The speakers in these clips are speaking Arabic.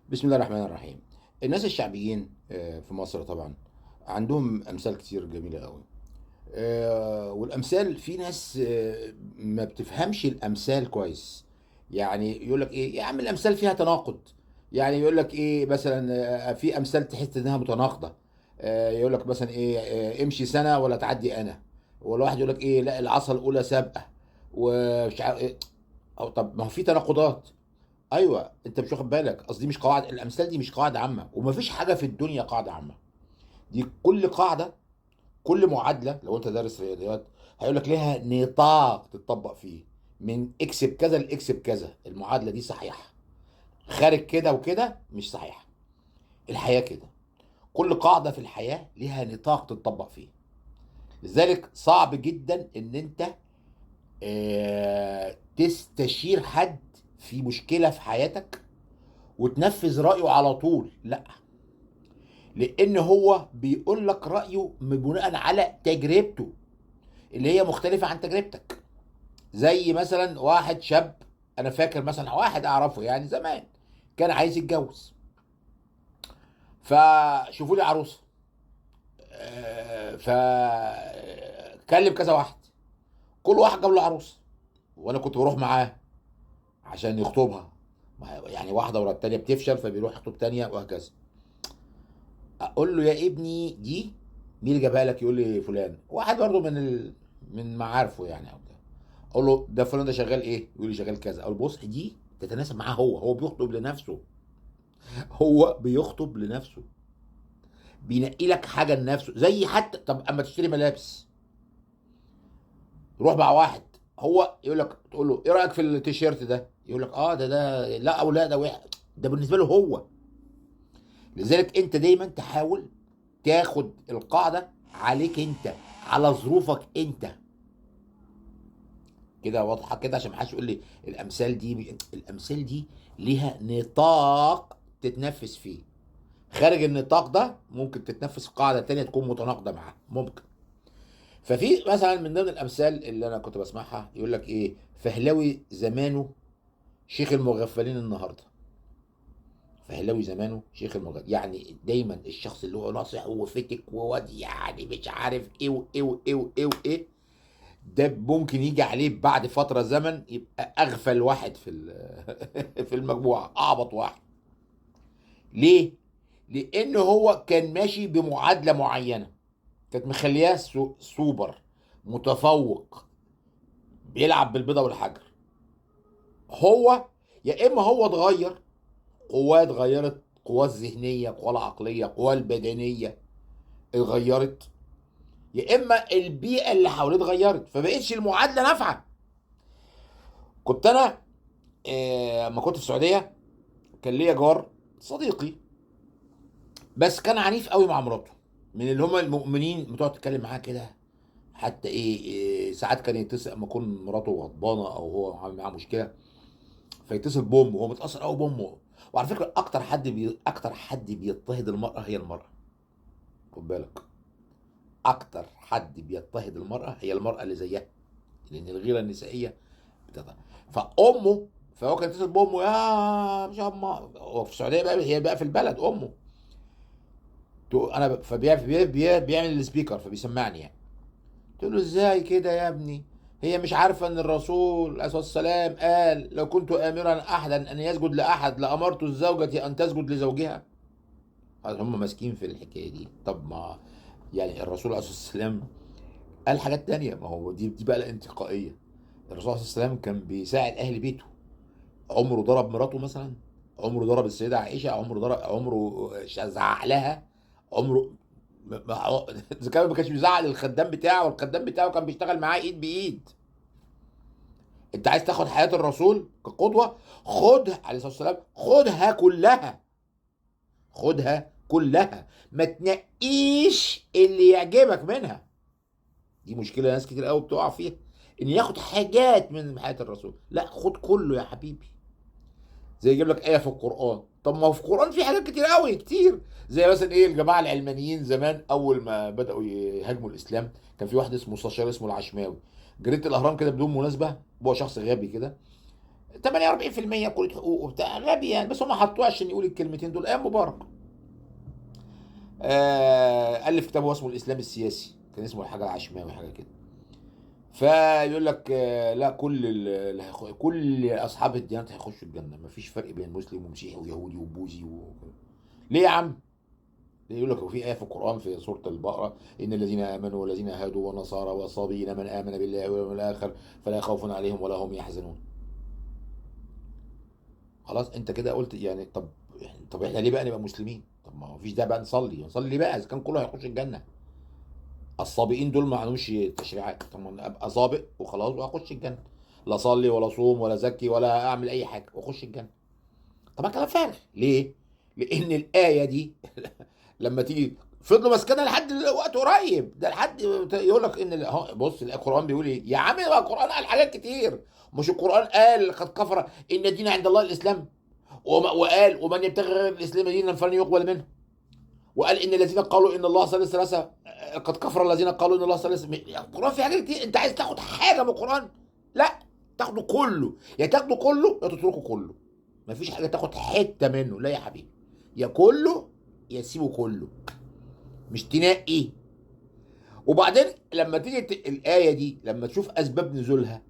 بسم الله الرحمن الرحيم. الناس الشعبيين في مصر طبعا عندهم امثال كتير جميله قوي. والامثال في ناس ما بتفهمش الامثال كويس. يعني يقول لك ايه يا عم الامثال فيها تناقض. يعني يقول لك ايه مثلا في امثال تحس انها متناقضه. يقول لك مثلا ايه امشي سنه ولا تعدي انا. ولا واحد يقول لك ايه لا العصا الاولى سابقه ومش عارف ايه. أو طب ما هو في تناقضات. ايوه انت مش واخد بالك، قصدي مش قواعد، الامثال دي مش قواعد عامه، ومفيش حاجه في الدنيا قاعده عامه. دي كل قاعده، كل معادله لو انت دارس رياضيات هيقول لك ليها نطاق تتطبق فيه. من اكس بكذا لاكس بكذا المعادله دي صحيحه. خارج كده وكده مش صحيحه. الحياه كده، كل قاعده في الحياه ليها نطاق تتطبق فيه. لذلك صعب جدا ان انت تستشير حد في مشكله في حياتك وتنفذ رايه على طول، لا. لان هو بيقول لك رايه بناء على تجربته اللي هي مختلفه عن تجربتك. زي مثلا واحد شاب، انا فاكر مثلا واحد اعرفه يعني زمان كان عايز يتجوز، فشوفوا لي عروسه. فكلم كذا واحد، كل واحد جاب له عروسه، وانا كنت بروح معاه عشان يخطبها. يعني واحده ورا التانيه بتفشل فبيروح يخطب تانيه وهكذا. اقول له يا ابني دي مين اللي جابها لك؟ يقول لي فلان، واحد برضه من معارفه يعني او بتاع. اقول له ده فلان ده شغال ايه؟ يقول لي شغال كذا. اقول له بص دي تتناسب معاه، هو بيخطب لنفسه. هو بيخطب لنفسه، بينقي لك حاجه لنفسه. زي حتى طب اما تشتري ملابس، روح مع واحد هو يقول لك، تقول له ايه رايك في التيشيرت ده؟ يقول لك اه ده لا او لا ده واحد، ده بالنسبه له هو. لذلك انت دايما تحاول تاخد القاعده عليك انت، على ظروفك انت. كده واضحه كده عشان ما حدش يقول لي الامثال دي. الامثال دي ليها نطاق تتنفس فيه. خارج النطاق ده ممكن تتنفس في قاعده تانية تكون متناقضه معاها، ممكن. ففي مثلا من ضمن الامثال اللي انا كنت بسمعها يقول لك ايه فهلوي زمانه شيخ المغفلين النهارده. فهلاوي زمانه شيخ المغفلين، يعني دايما الشخص اللي هو ناصح وفتك وواد يعني مش عارف ايه وايه وايه وايه وايه، ده ممكن يجي عليه بعد فتره زمن يبقى اغفل واحد في المجموعه، اعبط واحد. ليه؟ لان هو كان ماشي بمعادله معينه كانت مخلياه سوبر، متفوق، بيلعب بالبيضه والحجر. هو يا اما هو اتغير، قواه اتغيرت، قواه الذهنيه، قواه العقليه، قواه البدنيه اتغيرت، يا اما البيئه اللي حواليه اتغيرت فبقتش المعادله نافعه. كنت انا لما كنت في السعوديه كان ليا جار صديقي، بس كان عنيف قوي مع مراته. من اللي هم المؤمنين بتقعد تتكلم معاه كده. حتى ساعات كان يتصل اما يكون مراته غضبانه او هو عامل معاه مشكله فيتصل بامه، هو متاثر قوي بامه. وعلى فكره اكتر حد بيضطهد المراه هي المراه. خد بالك، اكتر حد بيضطهد المراه هي المراه اللي زيها، لان الغيره النسائيه بتضع. فهو كان يتصل بامه، يا مش امه، هو في السعوديه بقى، هي بقى في البلد امه. انا بيعمل السبيكر فبيسمعني يعني. قلت له ازاي كده يا ابني؟ هي مش عارفه ان الرسول عليه الصلاه والسلام قال لو كنت امرا احدا ان يسجد لاحد لامرت الزوجه ان تسجد لزوجها؟ هم ماسكين في الحكايه دي. طب ما يعني الرسول عليه الصلاه والسلام قال حاجات تانية، ما هو دي بقى الانتقائيه. الرسول عليه الصلاه والسلام كان بيساعد اهل بيته. عمره ضرب مراته مثلا؟ عمره ضرب السيده عائشه؟ عمره زعق لها؟ عمره اذا كان ما كانش بيزعق للخدام بتاعه، والخدام بتاعه كان بيشتغل معاه ايد بايد. انت عايز تاخد حياه الرسول كقدوه؟ خدها عليه الصلاه والسلام، خدها كلها، خدها كلها، ما تنقيش اللي يعجبك منها. دي مشكله ناس كتير قوي بتقع فيها، ان ياخد حاجات من حياه الرسول. لا، خد كله يا حبيبي. زي يجيب لك ايه في القران، طب ما هو في القران في حاجات كتير قوي كتير. زي مثلا ايه الجماعه العلمانيين زمان اول ما بداوا يهاجموا الاسلام، كان في واحد اسمه مستشار اسمه العشماوي. جريده الاهرام كده بدون مناسبه، هو شخص غبي كده، 48% كليه حقوق وبتاع، غبي يعني، بس هم حطوه عشان يقول الكلمتين دول ايام مبارك. الف كتاب هو اسمه الاسلام السياسي، كان اسمه الحاجه العشماوي حاجه كده. فيقول لك لا، كل اصحاب الديانات هيخشوا الجنه، مفيش فرق بين مسلم ومسيحي ويهودي وبوذي ليه يا عم؟ يقول لك وفي آية في القرآن في سورة البقرة: إن الذين آمنوا والذين هادوا والنصارى والصابئين من آمن بالله واليوم الآخر فلا خوف عليهم ولا هم يحزنون. خلاص انت كده قلت يعني، طب احنا ليه بقى نبقى مسلمين؟ طب ما فيش داعي بقى نصلي بقى اذا كان كله هيخش الجنة. الصابئين دول ما عندهمش تشريعات، طب ما ابقى سابق وخلاص وهخش الجنة، لا اصلي ولا اصوم ولا زكي ولا اعمل اي حاجة واخش الجنة. طبعا كلام فارغ. ليه؟ لان الآية دي لما تيجي فضلوا ماسكينها لحد وقت قريب ده، لحد يقول لك ان بص القران بيقول ايه يا عم؟ القران قال حاجات كتير. مش القران قال قد كفر ان الدين عند الله الاسلام، وقال ومن يبتغي غير الاسلام دينا فلن يقبل منه، وقال ان الذين قالوا ان الله ثالث ثلاثه قد كفر الذين قالوا ان الله ثالث. القران في حاجات كتير. انت عايز تاخد حاجه من القران؟ لا، تاخده كله. يا تاخده كله يا تتركه كله. مفيش حاجه تاخد حته منه، لا يا حبيبي، يا كله يا سيبه كله، مش تنقي. وبعدين لما تيجي الآية دي لما تشوف أسباب نزولها،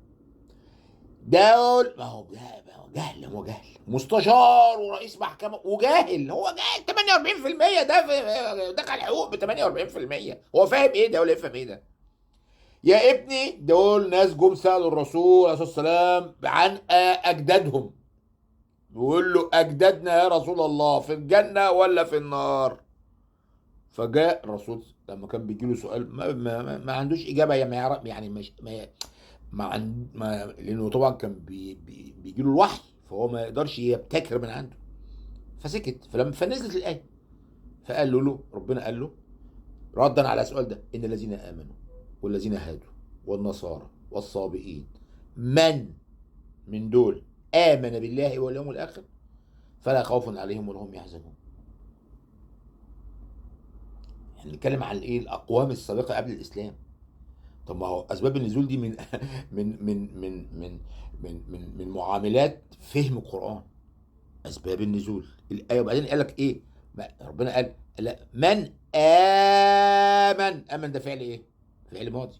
دول ما هو جهل، هو جهل مستشار ورئيس محكمة وجاهل، هو جاهل 48%. ده دخل حقوق ب 48%، هو فاهم ايه ده ولا يفهم ايه ده؟ يا ابني دول ناس جم سألوا الرسول عليه الصلاة والسلام عن أجدادهم، بيقول له أجدادنا يا رسول الله في الجنة ولا في النار؟ فجاء الرسول لما كان بيجي له سؤال ما عندوش اجابه، يعني ما يعرف، يعني مش ما لانه طبعا كان بيجي له الوحي، فهو ما يقدرش يبتكر من عنده، فسكت. فنزلت الايه، فقال له ربنا قال له ردا على السؤال ده: ان الذين امنوا والذين هادوا والنصارى والصابئين من دول امن بالله واليوم الاخر فلا خوف عليهم ولا هم يحزنون. يعني نتكلم عن ايه؟ الاقوام السابقه قبل الاسلام. طب ما هو اسباب النزول دي من من معاملات فهم القران. اسباب النزول الايه، وبعدين قال لك ايه؟ ربنا قال لا من امن ده فعل ايه؟ فعل ماضي،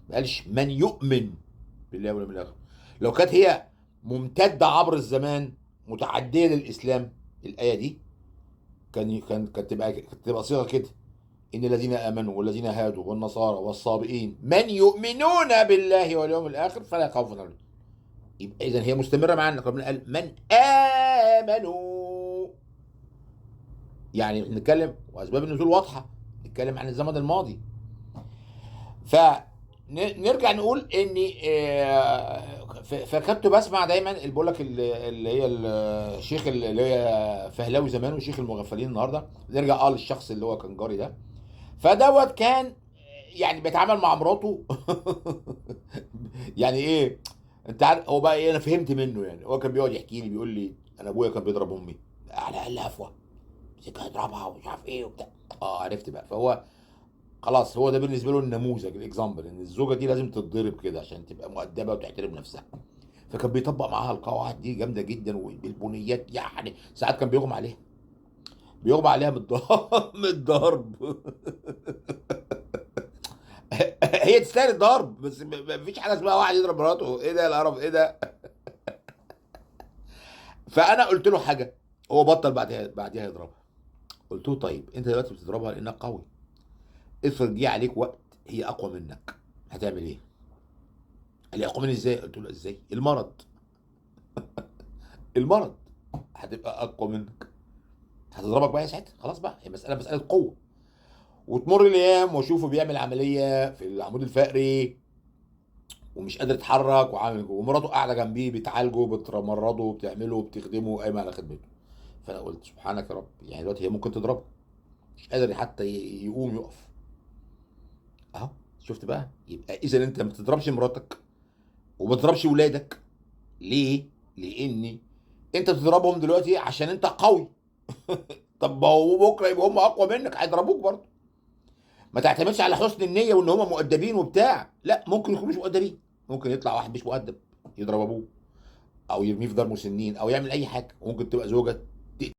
ما قالش من يؤمن بالله واليوم الاخر. لو كانت هي ممتده عبر الزمان متعديه للاسلام الايه دي كانت تبقى صيغه كده: إن الذين آمنوا والذين هادوا والنصارى والصابئين من يؤمنون بالله واليوم الآخر فلا خوف عليهم. يبقى إذا هي مستمرة معانا. ربنا قال من آمنوا، يعني نتكلم وأسباب النزول واضحة، نتكلم عن الزمن الماضي. فنرجع نقول إني فكنت بسمع دايما اللي بقول لك اللي هي الشيخ اللي هي فهلاوي زمان وشيخ المغفلين النهارده. نرجع للشخص اللي هو كان جاري ده، فدوت كان يعني بيتعامل مع مراته يعني ايه؟ انت عارف هو بقى ايه؟ انا فهمت منه يعني. هو كان بيقعد يحكي لي، بيقول لي انا ابويا كان بيضرب امي على اقل هفوه، كان يضربها ومش عارف ايه وبتاع. عرفت بقى. فهو خلاص هو ده بالنسبه له النموذج، الاكزامبل، ان الزوجه دي لازم تتضرب كده عشان تبقى مؤدبه وتحترم نفسها. فكان بيطبق معاها القواعد دي جامده جدا وبالبنيات، يعني ساعات كان بيغمى عليها، من الضرب من الضرب هي تستاهل الضرب، بس مفيش حاجه اسمها واحد يضرب مراته. ايه ده القرف؟ ايه ده؟ فانا قلت له حاجه، هو بطل بعدها يضربها. قلت له طيب انت دلوقتي بتضربها لانك قوي، افرض جه عليك وقت هي اقوى منك، هتعمل ايه؟ قال لي اقوى مني ازاي؟ قلت له ازاي؟ المرض هتبقى اقوى منك، هتضربك بقى ساعتها. خلاص بقى، هي مساله قوه. وتمر الايام واشوفه بيعمل عمليه في العمود الفقري ومش قادر يتحرك، ومراته قاعده جنبيه بتعالجه بتمرضه بتعمله بتخدمه قايمه على خدمته. فانا قلت سبحانك يا رب، يعني دلوقتي هي ممكن تضربه مش قادر حتى يقوم يقف. اهو شفت بقى؟ يبقى اذا انت ما تضربش مراتك وما تضربش ولادك. ليه؟ لان انت تضربهم دلوقتي عشان انت قوي طب ما هو بكره يبقى هم اقوى منك هيضربوك برضه. ما تعتمدش على حسن النيه وان هم مؤدبين وبتاع، لا، ممكن يكونوا مش مؤدبين، ممكن يطلع واحد مش مؤدب يضرب ابوه. او يرميه في دار مسنين او يعمل اي حاجه، وممكن تبقى زوجه